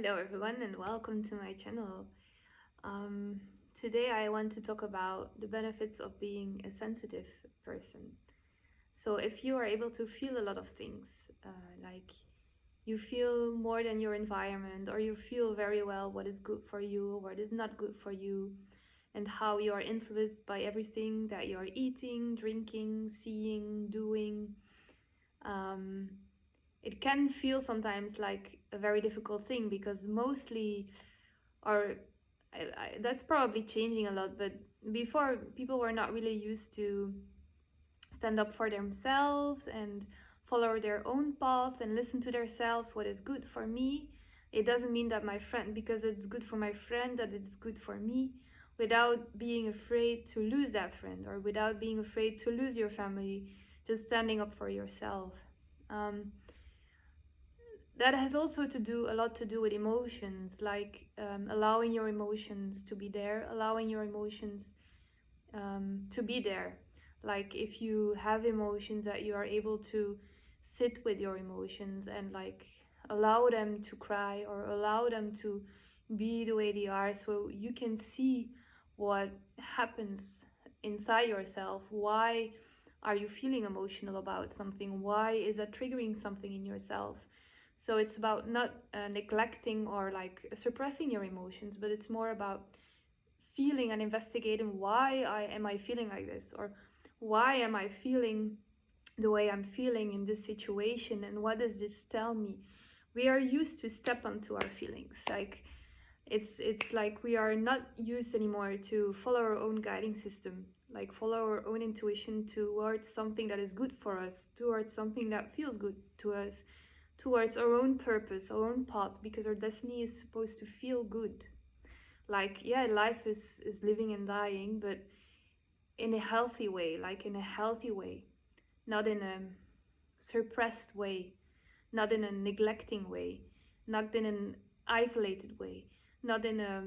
Hello everyone and welcome to my channel. Um, Today I want to talk about the benefits of being a sensitive person. So if you are able to feel a lot of things, like you feel more than your environment, or you feel very well what is good for you or what is not good for you, and how you are influenced by everything that you are eating, drinking, seeing, doing, um, it can feel sometimes like a very difficult thing because mostly or that's probably changing a lot, but before people were not really used to stand up for themselves and follow their own path and listen to themselves. What is good for me, it doesn't mean that my friend, because it's good for my friend, that it's good for me, without being afraid to lose that friend or without being afraid to lose your family, just standing up for yourself. um, that has also to do a lot to do with emotions, like allowing your emotions to be there, allowing your emotions to be there. Like if you have emotions, that you are able to sit with your emotions and like allow them to cry or allow them to be the way they are, so you can see what happens inside yourself. Why are you feeling emotional about something? Why is that triggering something in yourself? So it's about not neglecting or like suppressing your emotions, but it's more about feeling and investigating why am I feeling like this, or why am I feeling the way I'm feeling in this situation, and what does this tell me? We are used to step onto our feelings, like it's like we are not used anymore to follow our own guiding system, like follow our own intuition towards something that is good for us, towards something that feels good to us, towards our own purpose, our own path, because our destiny is supposed to feel good. Like, yeah, life is living and dying, but in a healthy way, like in a healthy way, not in a suppressed way, not in a neglecting way, not in an isolated way, not in a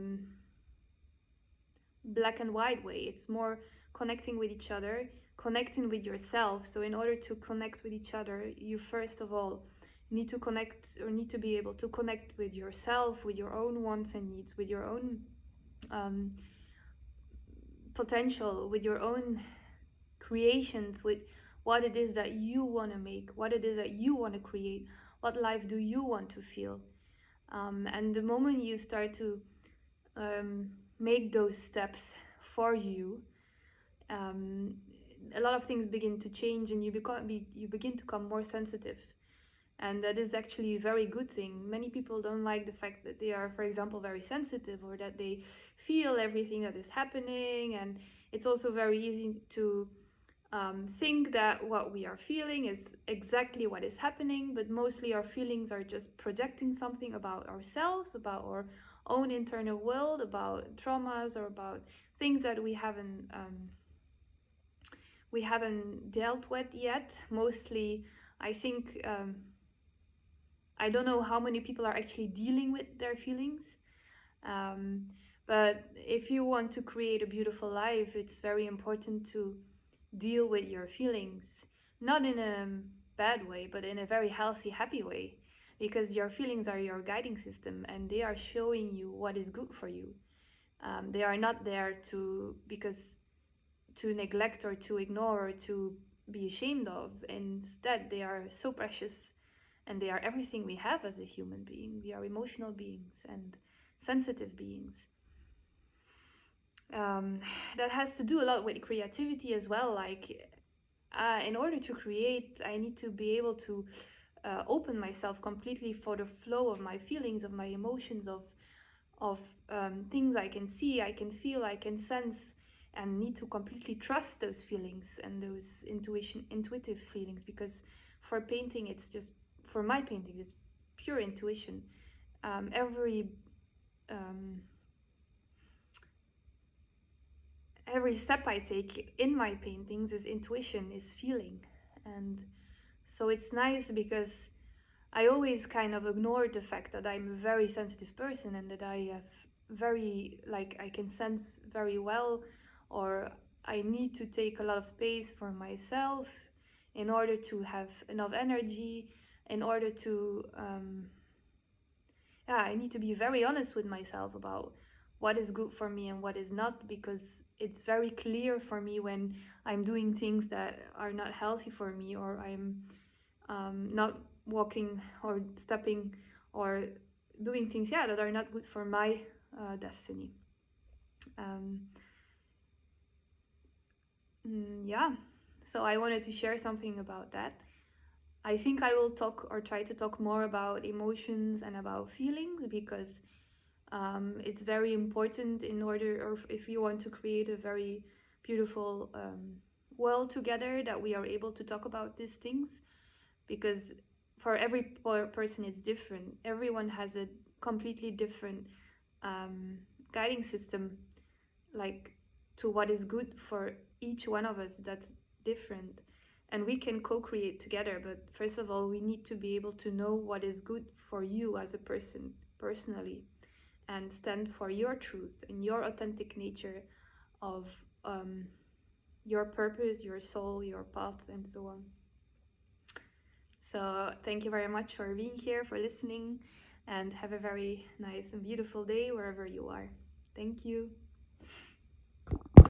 black and white way. It's more connecting with each other, connecting with yourself. So in order to connect with each other, you first of all need to connect, or need to be able to connect with yourself, with your own wants and needs, with your own um, potential, with your own creations, with what it is that you want to make, what it is that you want to create, what life do you want to feel. And the moment you start to um, make those steps for you, um, a lot of things begin to change, and you begin to become more sensitive. And that is actually a very good thing. Many people don't like the fact that they are, for example, very sensitive, or that they feel everything that is happening. And it's also very easy to think that what we are feeling is exactly what is happening, but mostly our feelings are just projecting something about ourselves, about our own internal world, about traumas, or about things that we haven't dealt with yet. Mostly, I think I don't know how many people are actually dealing with their feelings. Um, but if you want to create a beautiful life, it's very important to deal with your feelings, not in a bad way, but in a very healthy, happy way, because your feelings are your guiding system and they are showing you what is good for you. They are not there to neglect or to ignore or to be ashamed of. Instead, they are so precious, and they are everything we have as a human being. We are emotional beings and sensitive beings. um, that has to do a lot with creativity as well. Like, in order to create, I need to be able to open myself completely for the flow of my feelings, of my emotions, of things I can see, I can feel, I can sense, and need to completely trust those feelings and those intuitive feelings. Because for painting, it's just, for my paintings, it's pure intuition. Um, every step I take in my paintings is intuition, is feeling. And so it's nice because I always kind of ignored the fact that I'm a very sensitive person, and that I have very, like, I can sense very well, or I need to take a lot of space for myself in order to have enough energy, in order to yeah, I need to be very honest with myself about what is good for me and what is not, because it's very clear for me when I'm doing things that are not healthy for me, or I'm not walking or stepping or doing things, yeah, that are not good for my destiny. Um, yeah, so I wanted to share something about that. I think I will talk or try to talk more about emotions and about feelings, because it's very important in order, or if you want to create a very beautiful world together, that we are able to talk about these things, because for every person it's different. Everyone has a completely different um, guiding system, like to what is good for each one of us. That's different, and we can co-create together. But first of all, we need to be able to know what is good for you as a person personally, and stand for your truth and your authentic nature of your purpose, your soul, your path, and so on. So thank you very much for being here, for listening, and have a very nice and beautiful day wherever you are. Thank you.